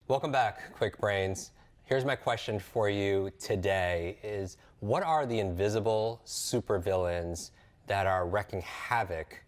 Welcome back, Kwik Brains. Here's my question for you today is, what are the invisible supervillains that are wreaking havoc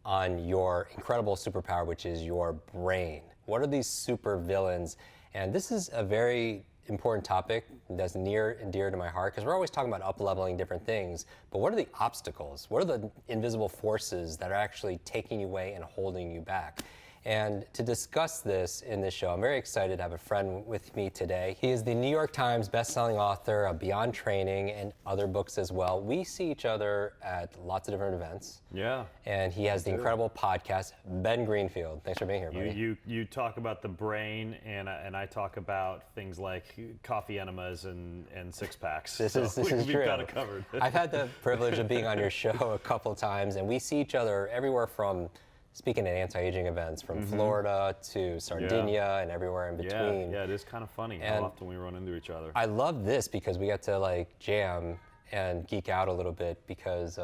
on your incredible superpower, which is your brain? What are these supervillains? And this is a very important topic that's near and dear to my heart, because we're always talking about up-leveling different things, but what are the obstacles? What are the invisible forces that are actually taking you away and holding you back? And to discuss this in this show, I'm very excited to have a friend with me today. He is the New York Times bestselling author of Beyond Training and other books as well. We see each other at lots of different events. Yeah. And he has the incredible podcast, Ben Greenfield. Thanks for being here, buddy. You talk about the brain, and I talk about things like coffee enemas and six packs. This is true. We've got it covered. I've had the privilege of being on your show a couple times, and we see each other everywhere from speaking at anti-aging events, from Florida to Sardinia and everywhere in between. Yeah, it is kind of funny how often we run into each other. I love this because we get to like jam and geek out a little bit, because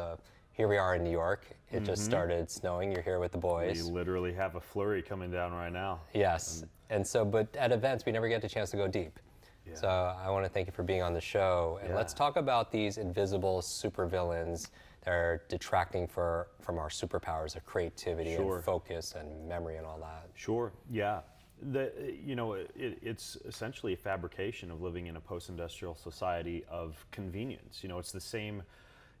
here we are in New York. It just started snowing. You're here with the boys. We literally have a flurry coming down right now. Yes, and so, but at events, we never get the chance to go deep. Yeah. So I want to thank you for being on the show. And let's talk about these invisible supervillains that are detracting from our superpowers of creativity and focus and memory and all that. Sure, yeah. It's essentially a fabrication of living in a post-industrial society of convenience.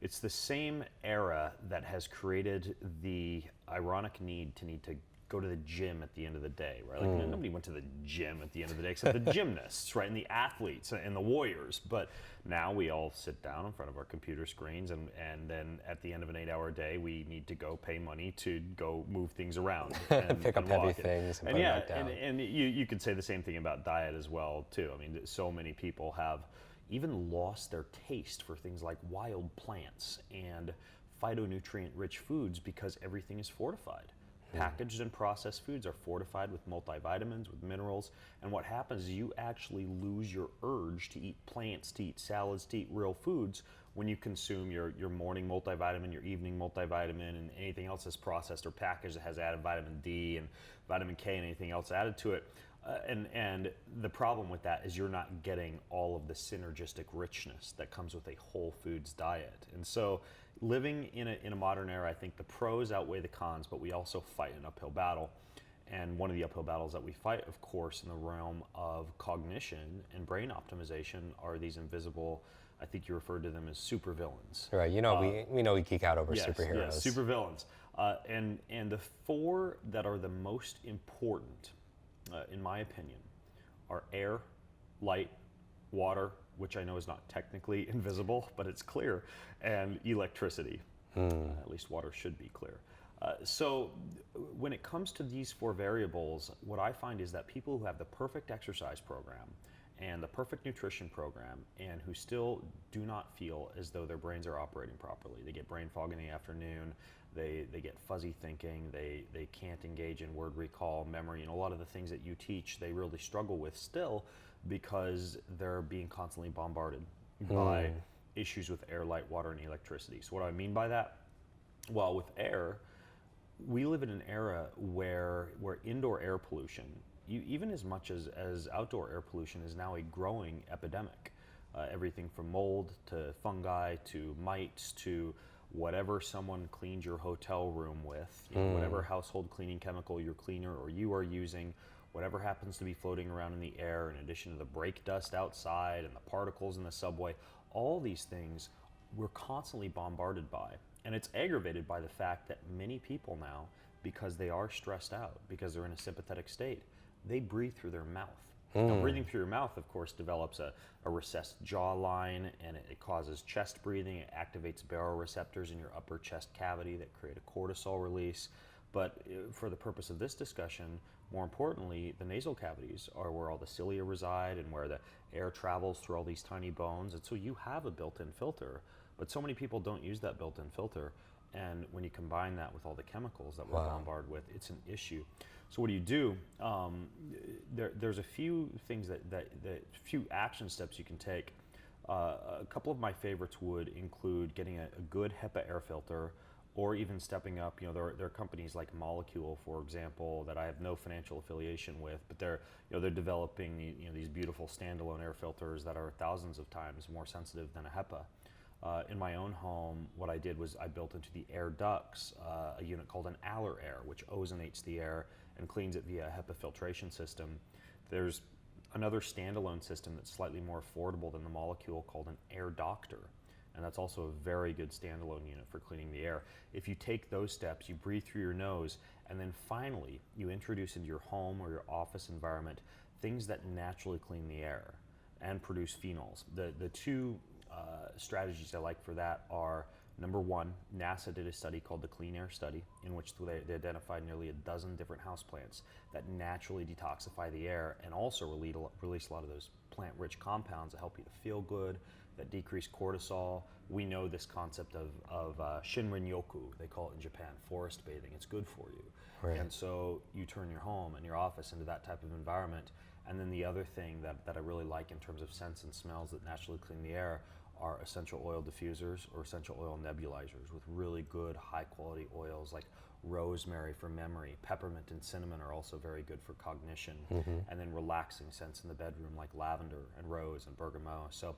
It's the same era that has created the ironic need to go to the gym at the end of the day, right? Like nobody went to the gym at the end of the day except the gymnasts, right? And the athletes and the warriors. But now we all sit down in front of our computer screens, and then at the end of an 8-hour day, we need to go pay money to go move things around and pick up heavy things and put them back down. And you could say the same thing about diet as well too. I mean, so many people have even lost their taste for things like wild plants and phytonutrient-rich foods because everything is fortified. Packaged and processed foods are fortified with multivitamins, with minerals, and what happens is you actually lose your urge to eat plants, to eat salads, to eat real foods when you consume your morning multivitamin, your evening multivitamin, and anything else that's processed or packaged that has added vitamin D and vitamin K and anything else added to it. And the problem with that is you're not getting all of the synergistic richness that comes with a whole foods diet. And so living in a modern era, I think the pros outweigh the cons, but we also fight an uphill battle. And one of the uphill battles that we fight, of course, in the realm of cognition and brain optimization are these invisible, I think you referred to them as supervillains. Right, we geek out over superheroes. Yes, supervillains. And the four that are the most important, in my opinion, are air, light, water, which I know is not technically invisible, but it's clear, and electricity. At least water should be clear. So when it comes to these four variables, what I find is that people who have the perfect exercise program and the perfect nutrition program, and who still do not feel as though their brains are operating properly. They get brain fog in the afternoon, they get fuzzy thinking, they can't engage in word recall, memory, and a lot of the things that you teach they really struggle with still, because they're being constantly bombarded by issues with air, light, water, and electricity. So what do I mean by that? Well, with air, we live in an era where indoor air pollution, even as much as outdoor air pollution, is now a growing epidemic. Everything from mold to fungi to mites to whatever someone cleaned your hotel room with, whatever household cleaning chemical your cleaner or you are using, whatever happens to be floating around in the air, in addition to the brake dust outside and the particles in the subway, all these things we're constantly bombarded by. And it's aggravated by the fact that many people now, because they are stressed out, because they're in a sympathetic state, they breathe through their mouth. Now, breathing through your mouth, of course, develops a recessed jawline, and it causes chest breathing. It activates baroreceptors in your upper chest cavity that create a cortisol release. But for the purpose of this discussion, more importantly, the nasal cavities are where all the cilia reside and where the air travels through all these tiny bones. And so you have a built-in filter, but so many people don't use that built-in filter. And when you combine that with all the chemicals that we're bombarded with, it's an issue. So what do you do? There's a few things few action steps you can take. A couple of my favorites would include getting a good HEPA air filter or even stepping up. There are companies like Molecule, for example, that I have no financial affiliation with, but they're developing these beautiful standalone air filters that are thousands of times more sensitive than a HEPA. In my own home, what I did was I built into the air ducts a unit called an Aller Air, which ozonates the air and cleans it via a HEPA filtration system. There's another standalone system that's slightly more affordable than the Molecule called an Air Doctor, and that's also a very good standalone unit for cleaning the air. If you take those steps, you breathe through your nose, and then finally you introduce into your home or your office environment things that naturally clean the air and produce phenols. The two strategies I like for that are, number one, NASA did a study called the Clean Air Study, in which they identified nearly a dozen different houseplants that naturally detoxify the air and also release a lot of those plant-rich compounds that help you to feel good, that decrease cortisol. We know this concept of Shinrin-yoku, they call it in Japan, forest bathing. It's good for you. Right. And so you turn your home and your office into that type of environment. And then the other thing that I really like in terms of scents and smells that naturally clean the air are essential oil diffusers or essential oil nebulizers with really good high quality oils like rosemary for memory. Peppermint and cinnamon are also very good for cognition. And then relaxing scents in the bedroom like lavender and rose and bergamot. So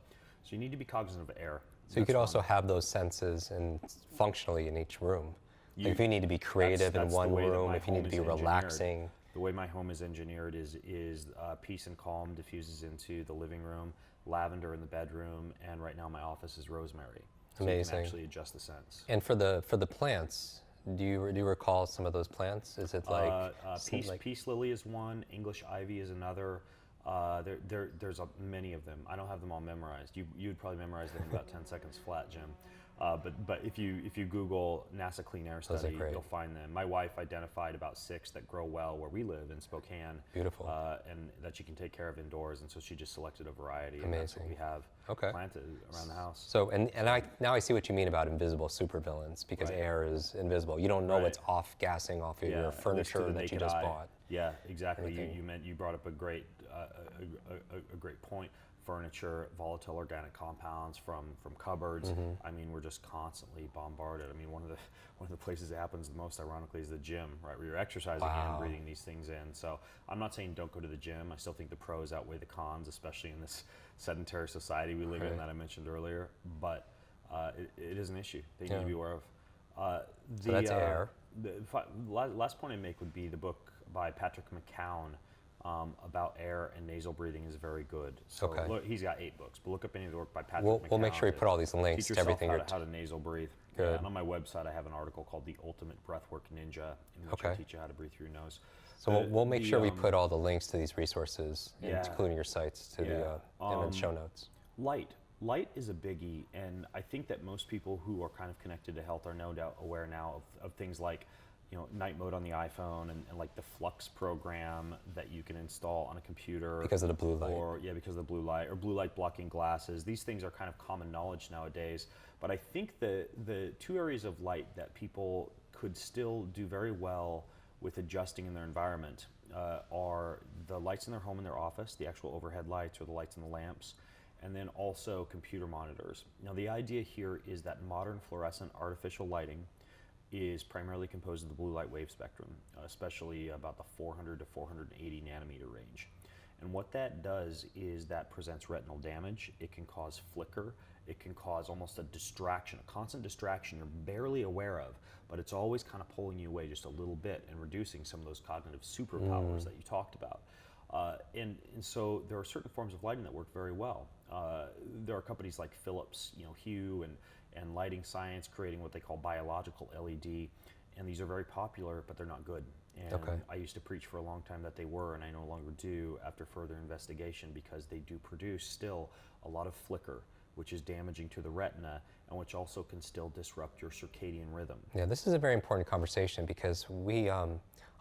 you need to be cognizant of air. So you could also have those senses and functionally in each room. Like if you need to be creative in one room, if you need to be relaxing. The way my home is engineered is peace and calm diffuses into the living room, lavender in the bedroom, and right now my office is rosemary. So Amazing. you can actually adjust the scents. And for the plants, do you recall some of those plants? Is it like Peace lily is one, English ivy is another. There's many of them. I don't have them all memorized. You'd probably memorize them in about 10 seconds flat, Jim. But if you Google NASA Clean Air Study, you'll find them. My wife identified about 6 that grow well where we live in Spokane. Beautiful. And that you can take care of indoors, and so she just selected a variety. Amazing. And that's what we have planted around the house. So now I see what you mean about invisible supervillains, because air is invisible. You don't know what's gassing off of your furniture that you just bought. Yeah, exactly. You brought up a great point. Furniture, volatile organic compounds from cupboards. I mean, we're just constantly bombarded. I mean, one of the places it happens the most, ironically, is the gym, right, where you're exercising and breathing these things in. So I'm not saying don't go to the gym. I still think the pros outweigh the cons, especially in this sedentary society we live in that I mentioned earlier. But it is an issue that you need to be aware of. So that's air. The last point I make would be the book by Patrick McCown. About air and nasal breathing is very good. So look, he's got 8 books, but look up any of the work by Patrick McCown. We'll make sure we put all these links to everything. How to nasal breathe. Good. Yeah, and on my website, I have an article called "The Ultimate Breathwork Ninja," in which I teach you how to breathe through your nose. So we'll make sure we put all the links to these resources, including your sites, to in the show notes. Light is a biggie, and I think that most people who are kind of connected to health are no doubt aware now of things like night mode on the iPhone and like the Flux program that you can install on a computer. Because of the blue light. Because of the blue light, or blue light blocking glasses. These things are kind of common knowledge nowadays. But I think the 2 areas of light that people could still do very well with adjusting in their environment are the lights in their home and their office, the actual overhead lights or the lights in the lamps, and then also computer monitors. Now the idea here is that modern fluorescent artificial lighting is primarily composed of the blue light wave spectrum, especially about the 400 to 480 nanometer range. And what that does is that presents retinal damage. It can cause flicker. It can cause almost a distraction, a constant distraction you're barely aware of, but it's always kind of pulling you away just a little bit and reducing some of those cognitive superpowers that you talked about. And so there are certain forms of lighting that work very well. There are companies like Philips, Hue, and Lighting Science creating what they call biological LED, and these are very popular, but they're not good. And I used to preach for a long time that they were, and I no longer do after further investigation, because they do produce still a lot of flicker, which is damaging to the retina, and which also can still disrupt your circadian rhythm. Yeah, this is a very important conversation, because we, a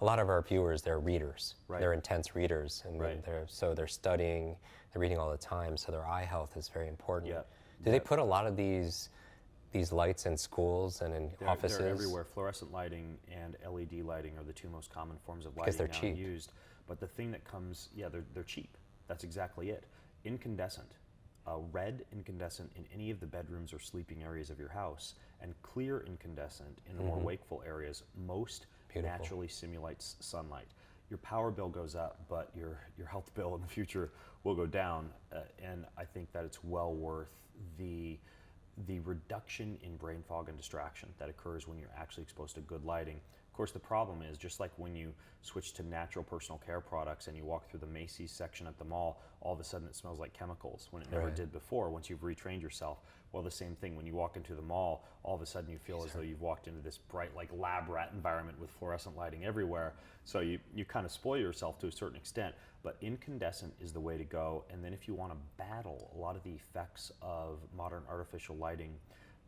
lot of our viewers, they're readers. They're intense readers, and they're studying, they're reading all the time, so their eye health is very important. Do they put a lot of these lights in schools and in offices? They're everywhere. Fluorescent lighting and LED lighting are the 2 most common forms of lighting because they're now cheap. Used. But the thing that comes, they're cheap. That's exactly it. Incandescent red incandescent in any of the bedrooms or sleeping areas of your house, and clear incandescent in the more wakeful areas, most Beautiful. naturally simulates sunlight. Your power bill goes up, but your health bill in the future will go down, and I think that it's well worth the reduction in brain fog and distraction that occurs when you're actually exposed to good lighting. Of course, the problem is, just like when you switch to natural personal care products and you walk through the Macy's section at the mall, all of a sudden it smells like chemicals when it never Right. did before once you've retrained yourself. Well, the same thing, when you walk into the mall, all of a sudden you feel as though you've walked into this bright, like lab rat environment with fluorescent lighting everywhere. So you kind of spoil yourself to a certain extent, but incandescent is the way to go. And then if you want to battle a lot of the effects of modern artificial lighting,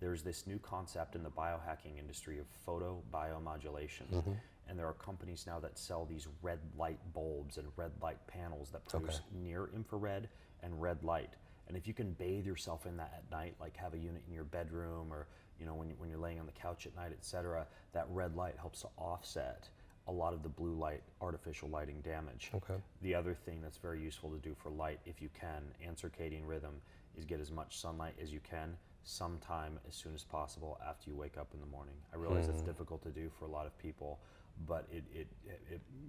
there's this new concept in the biohacking industry of photobiomodulation. And there are companies now that sell these red light bulbs and red light panels that produce near infrared and red light. And if you can bathe yourself in that at night, like have a unit in your bedroom, or when you're laying on the couch at night, etc., that red light helps to offset a lot of the blue light artificial lighting damage. The other thing that's very useful to do for light, if you can, and circadian rhythm, is get as much sunlight as you can sometime as soon as possible after you wake up in the morning. I realize it's difficult to do for a lot of people, but it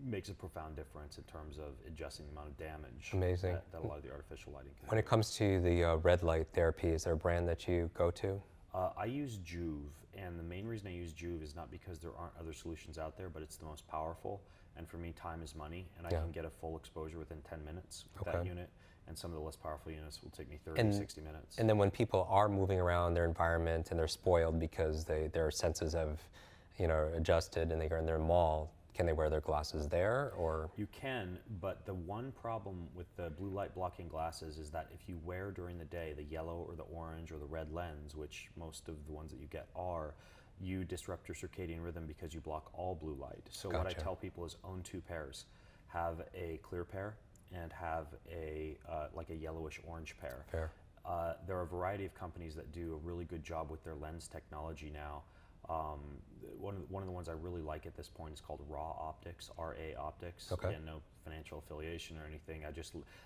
makes a profound difference in terms of adjusting the amount of damage that a lot of the artificial lighting can do. When it comes to the red light therapy, is there a brand that you go to? I use Juve, and the main reason I use Juve is not because there aren't other solutions out there, but it's the most powerful. And for me, time is money, and I can get a full exposure within 10 minutes with that unit. And some of the less powerful units will take me 30, 60 minutes. And then when people are moving around their environment and they're spoiled because their senses have, adjusted, and they're in their mall, can they wear their glasses there, or? You can, but the one problem with the blue light blocking glasses is that if you wear during the day the yellow or the orange or the red lens, which most of the ones that you get are, you disrupt your circadian rhythm because you block all blue light. So what I tell people is own 2 pairs. Have a clear pair and have a like a yellowish orange pair. Fair. There are a variety of companies that do a really good job with their lens technology now. One of the ones I really like at this point is called Raw Optics, RA Optics. Again, no financial affiliation or anything.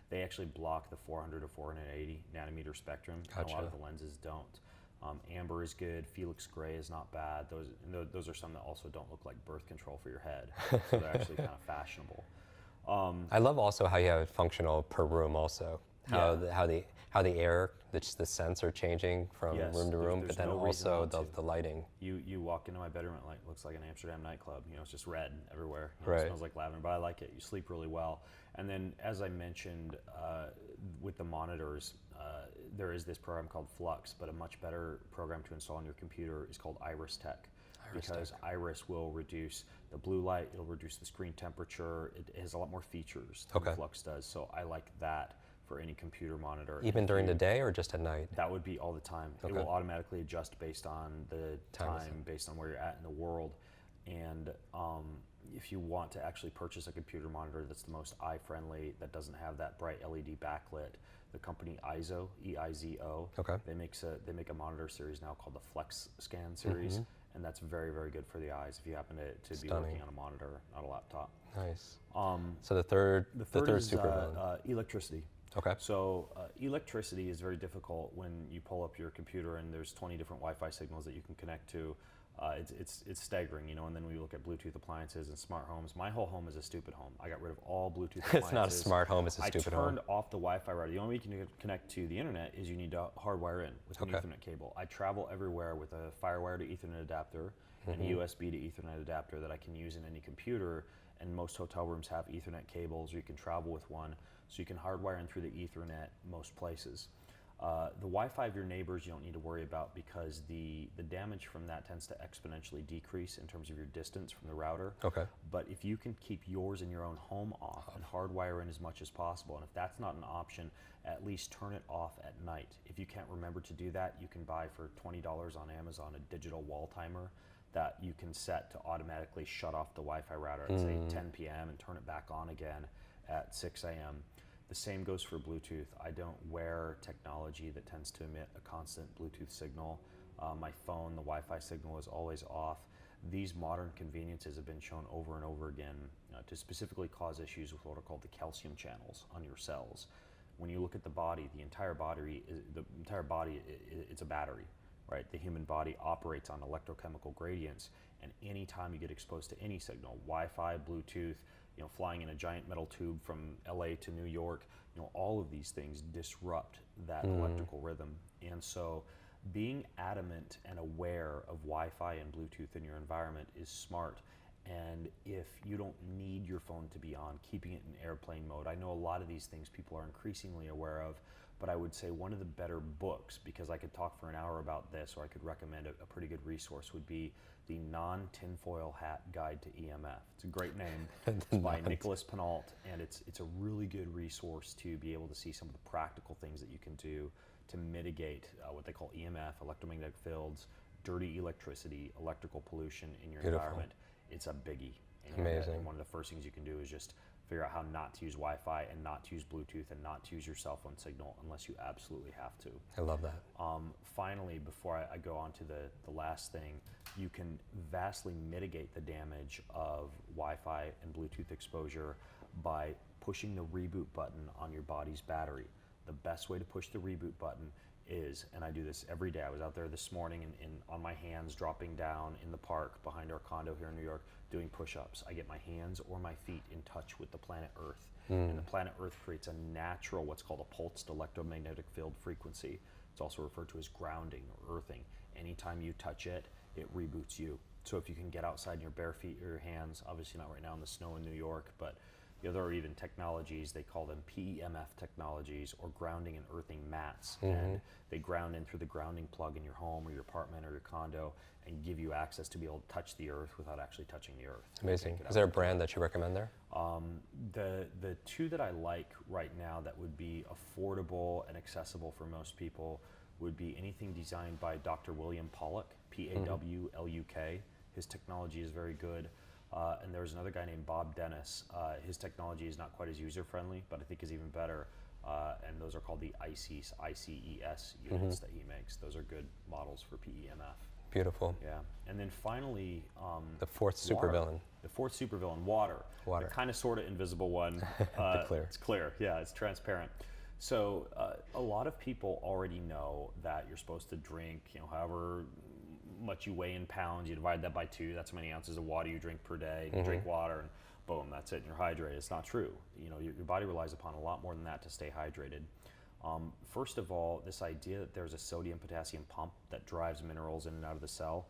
They actually block the 400 to 480 nanometer spectrum. And a lot of the lenses don't. Amber is good. Felix Gray is not bad. Those are some that also don't look like birth control for your head. So they're actually kind of fashionable. I love also how you have functional per room also. How the air, the scents are changing from room to room, but then also the lighting. You walk into my bedroom, it looks like an Amsterdam nightclub. It's just red everywhere. Right. It smells like lavender, but I like it. You sleep really well. And then, as I mentioned, with the monitors, there is this program called Flux, but a much better program to install on your computer is called Iris Tech. Because Iris will reduce the blue light, it'll reduce the screen temperature. It has a lot more features than Flux does. So I like that for any computer monitor. Even during the day or just at night? That would be all the time. It will automatically adjust based on the time, based on where you're at in the world. And if you want to actually purchase a computer monitor that's the most eye-friendly, that doesn't have that bright LED backlit, the company EIZO, E-I-Z-O, they make a monitor series now called the Flex Scan series. And that's very, very good for the eyes if you happen to be working on a monitor, not a laptop. Nice. So the third is supervillain. Electricity. Okay. So electricity is very difficult when you pull up your computer and there's 20 different Wi-Fi signals that you can connect to. It's staggering, And then we look at Bluetooth appliances and smart homes. My whole home is a stupid home. I got rid of all Bluetooth appliances. It's not a smart home, it's a stupid home. I turned off the Wi-Fi router. The only way you can connect to the internet is you need to hardwire in with an Ethernet cable. I travel everywhere with a FireWire to Ethernet adapter and a USB to Ethernet adapter that I can use in any computer. And most hotel rooms have Ethernet cables, or you can travel with one, so you can hardwire in through the Ethernet most places. The Wi-Fi of your neighbors you don't need to worry about, because the damage from that tends to exponentially decrease in terms of your distance from the router. But if you can keep yours in your own home off and hardwire in as much as possible, and if that's not an option, at least turn it off at night. If you can't remember to do that, you can buy for $20 on Amazon a digital wall timer that you can set to automatically shut off the Wi-Fi router at say 10 p.m. and turn it back on again at 6 a.m. The same goes for Bluetooth. I don't wear technology that tends to emit a constant Bluetooth signal. My phone, the Wi-Fi signal is always off. These modern conveniences have been shown over and over again to specifically cause issues with what are called the calcium channels on your cells. when you look at the body, the entire body, it's a battery, right? The human body operates on electrochemical gradients, and anytime you get exposed to any signal, Wi-Fi, Bluetooth, flying in a giant metal tube from LA to New York, all of these things disrupt that electrical rhythm. And so being adamant and aware of Wi-Fi and Bluetooth in your environment is smart. And if you don't need your phone to be on, keeping it in airplane mode. I know a lot of these things people are increasingly aware of, but I would say one of the better books, because I could talk for an hour about this, or I could recommend a pretty good resource, would be the Non-Tinfoil Hat Guide to EMF. It's a great name. It's by Nicholas Pinault, and it's a really good resource to be able to see some of the practical things that you can do to mitigate what they call EMF, electromagnetic fields, dirty electricity, electrical pollution in your environment. It's a biggie. Amazing. And one of the first things you can do is just figure out how not to use Wi-Fi and not to use Bluetooth and not to use your cell phone signal unless you absolutely have to. I love that. Finally, before I go on to the last thing, you can vastly mitigate the damage of Wi-Fi and Bluetooth exposure by pushing the reboot button on your body's battery. The best way to push the reboot button is, and I do this every day. I was out there this morning and on my hands dropping down in the park behind our condo here in New York doing push-ups. I get my hands or my feet in touch with the planet Earth. And the planet Earth creates a natural, what's called a pulsed electromagnetic field frequency. It's also referred to as grounding or earthing. Anytime you touch it, it reboots you. So if you can get outside in your bare feet or your hands, obviously not right now in the snow in New York, but there are even technologies, they call them PEMF technologies, or grounding and earthing mats. And they ground in through the grounding plug in your home or your apartment or your condo and give you access to be able to touch the earth without actually touching the earth. Amazing. Is there a brand that you recommend there? The two that I like right now that would be affordable and accessible for most people would be anything designed by Dr. William Pollock, Pawluk. His technology is very good. And there's another guy named Bob Dennis. His technology is not quite as user-friendly, but I think is even better. And those are called the ICES units that he makes. Those are good models for PEMF. Beautiful. Yeah. And then finally, the fourth supervillain. The fourth supervillain, water. Water. The kind of sort of invisible one. Clear. It's clear. Yeah, it's transparent. So a lot of people already know that you're supposed to drink, however much you weigh in pounds, you divide that by 2, that's how many ounces of water you drink per day. You drink water and boom, that's it, and you're hydrated. It's not true. Your body relies upon a lot more than that to stay hydrated. First of all, this idea that there's a sodium-potassium pump that drives minerals in and out of the cell,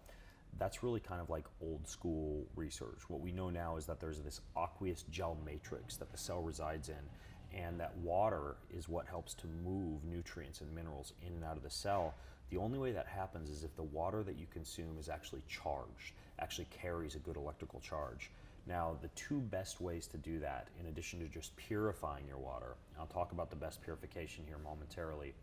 that's really kind of like old school research. What we know now is that there's this aqueous gel matrix that the cell resides in, and that water is what helps to move nutrients and minerals in and out of the cell. The only way that happens is if the water that you consume is actually charged, actually carries a good electrical charge. Now, the two best ways to do that, in addition to just purifying your water, and I'll talk about the best purification here momentarily,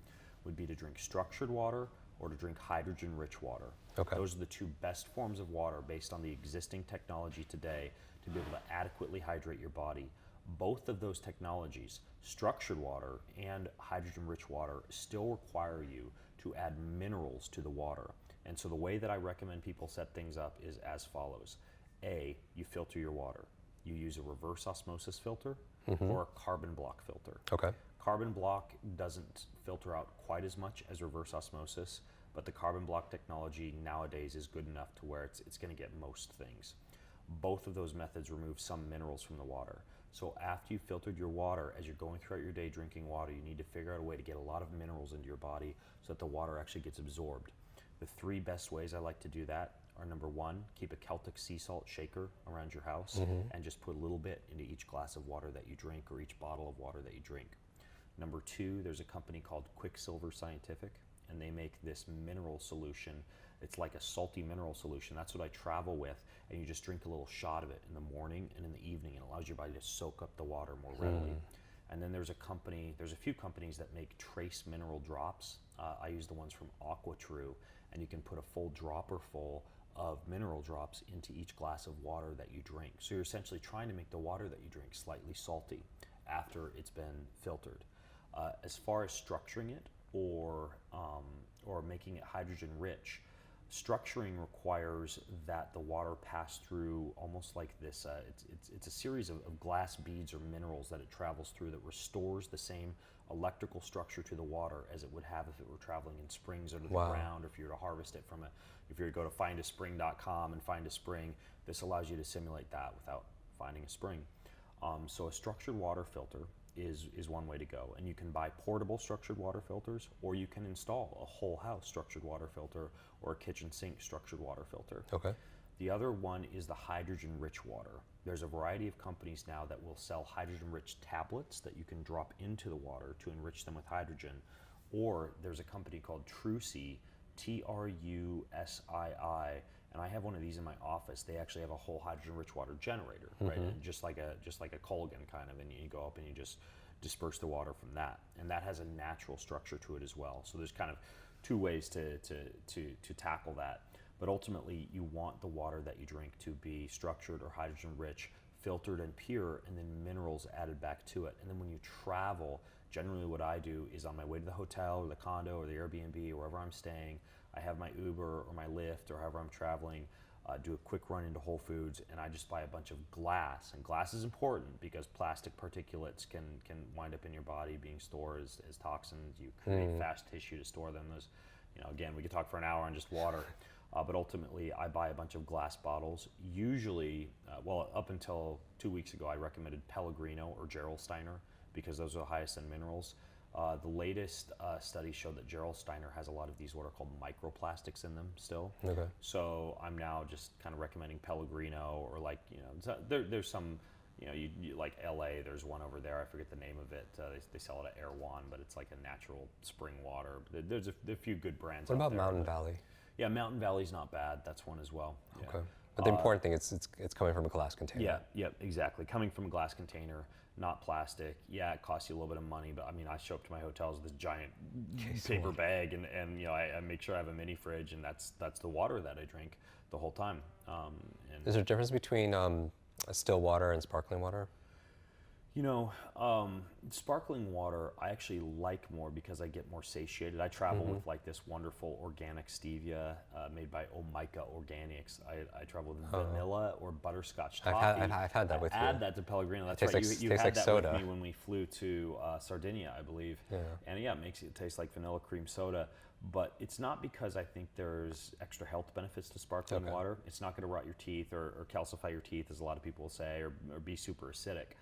would be to drink structured water or to drink hydrogen-rich water. Okay. Those are the two best forms of water based on the existing technology today to be able to adequately hydrate your body. Both of those technologies, structured water and hydrogen-rich water, still require you to add minerals to the water. And so the way that I recommend people set things up is as follows. A, you filter your water. You use a reverse osmosis filter or a carbon block filter. Okay. Carbon block doesn't filter out quite as much as reverse osmosis, but the carbon block technology nowadays is good enough to where it's going to get most things. Both of those methods remove some minerals from the water. So after you've filtered your water, as you're going throughout your day drinking water, you need to figure out a way to get a lot of minerals into your body so that the water actually gets absorbed. The 3 best ways I like to do that are: number 1, keep a Celtic sea salt shaker around your house and just put a little bit into each glass of water that you drink or each bottle of water that you drink. Number 2, there's a company called Quicksilver Scientific, and they make this mineral solution. It's like a salty mineral solution. That's what I travel with, and you just drink a little shot of it in the morning and in the evening, and it allows your body to soak up the water more readily. And then there's a few companies that make trace mineral drops. I use the ones from AquaTrue, and you can put a full dropper full of mineral drops into each glass of water that you drink. So you're essentially trying to make the water that you drink slightly salty after it's been filtered. As far as structuring it or making it hydrogen rich, Structuring requires that the water pass through almost like this, it's a series of glass beads or minerals that it travels through that restores the same electrical structure to the water as it would have if it were traveling in springs under the ground, or if you were to harvest it if you were to go to findaspring.com and find a spring, this allows you to simulate that without finding a spring. So a structured water filter is one way to go, and you can buy portable structured water filters, or you can install a whole house structured water filter or a kitchen sink structured water filter. Okay. The other one is the hydrogen-rich water. There's a variety of companies now that will sell hydrogen-rich tablets that you can drop into the water to enrich them with hydrogen, or there's a company called Trusii, Trussii, and I have one of these in my office. They actually have a whole hydrogen-rich water generator, right? And just like a Colgan kind of, and you go up and you just disperse the water from that, and that has a natural structure to it as well. So there's kind of two ways to tackle that. But ultimately, you want the water that you drink to be structured or hydrogen-rich, filtered and pure, and then minerals added back to it. And then when you travel, generally what I do is on my way to the hotel or the condo or the Airbnb or wherever I'm staying, I have my Uber or my Lyft or however I'm traveling, do a quick run into Whole Foods, and I just buy a bunch of glass. And glass is important because plastic particulates can wind up in your body being stored as toxins. You create fast tissue to store them. Those, again, we could talk for an hour on just water. But ultimately, I buy a bunch of glass bottles. Usually, up until 2 weeks ago, I recommended Pellegrino or Gerolsteiner because those are the highest in minerals. The latest study showed that Gerolsteiner has a lot of these what are called microplastics in them still. Okay. So I'm now just kind of recommending Pellegrino, or there's some, you like LA, there's one over there, I forget the name of it. They sell it at Erewhon, but it's like a natural spring water. There's a few good brands. What about Mountain Valley? Yeah, Mountain Valley's not bad. That's one as well. Yeah. Okay. But the important thing is it's coming from a glass container. Yeah, exactly. Coming from a glass container, not plastic. Yeah, it costs you a little bit of money, but I mean, I show up to my hotels with this giant paper bag, and I make sure I have a mini fridge, and that's the water that I drink the whole time. Is there a difference between still water and sparkling water? Sparkling water I actually like more because I get more satiated. I travel with like this wonderful organic stevia made by Omika Organics. I travel with vanilla or butterscotch toffee. I've had that with you. Add that to Pellegrino. That's right. You had like that soda with me when we flew to Sardinia, I believe. Yeah. And yeah, it makes it taste like vanilla cream soda. But it's not because I think there's extra health benefits to sparkling water. It's not going to rot your teeth or calcify your teeth, as a lot of people will say, or be super acidic.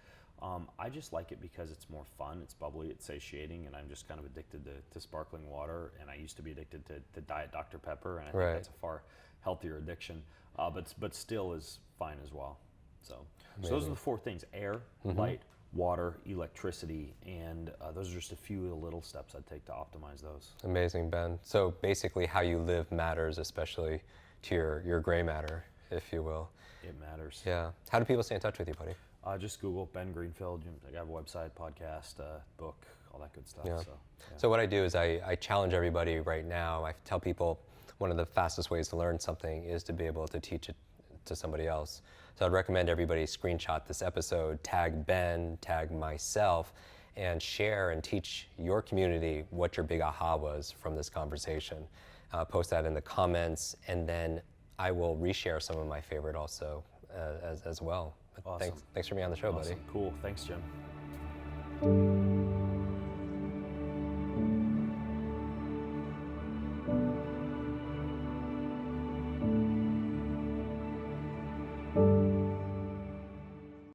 I just like it because it's more fun, it's bubbly, it's satiating, and I'm just kind of addicted to sparkling water. And I used to be addicted to Diet Dr. Pepper, and I think that's a far healthier addiction, but still is fine as well. So those are the four things: air, light, water, electricity, and those are just a few of the little steps I'd take to optimize those. Amazing, Ben. So basically how you live matters, especially to your gray matter, if you will. It matters. Yeah. How do people stay in touch with you, buddy? Just Google Ben Greenfield. I have a website, podcast, book, all that good stuff. Yeah. So what I do is I challenge everybody right now. I tell people one of the fastest ways to learn something is to be able to teach it to somebody else. So I'd recommend everybody screenshot this episode, tag Ben, tag myself, and share and teach your community what your big aha was from this conversation. Post that in the comments, and then I will reshare some of my favorite also as well. Awesome. Thanks for being on the show, Awesome. buddy. Cool. Thanks, Jim.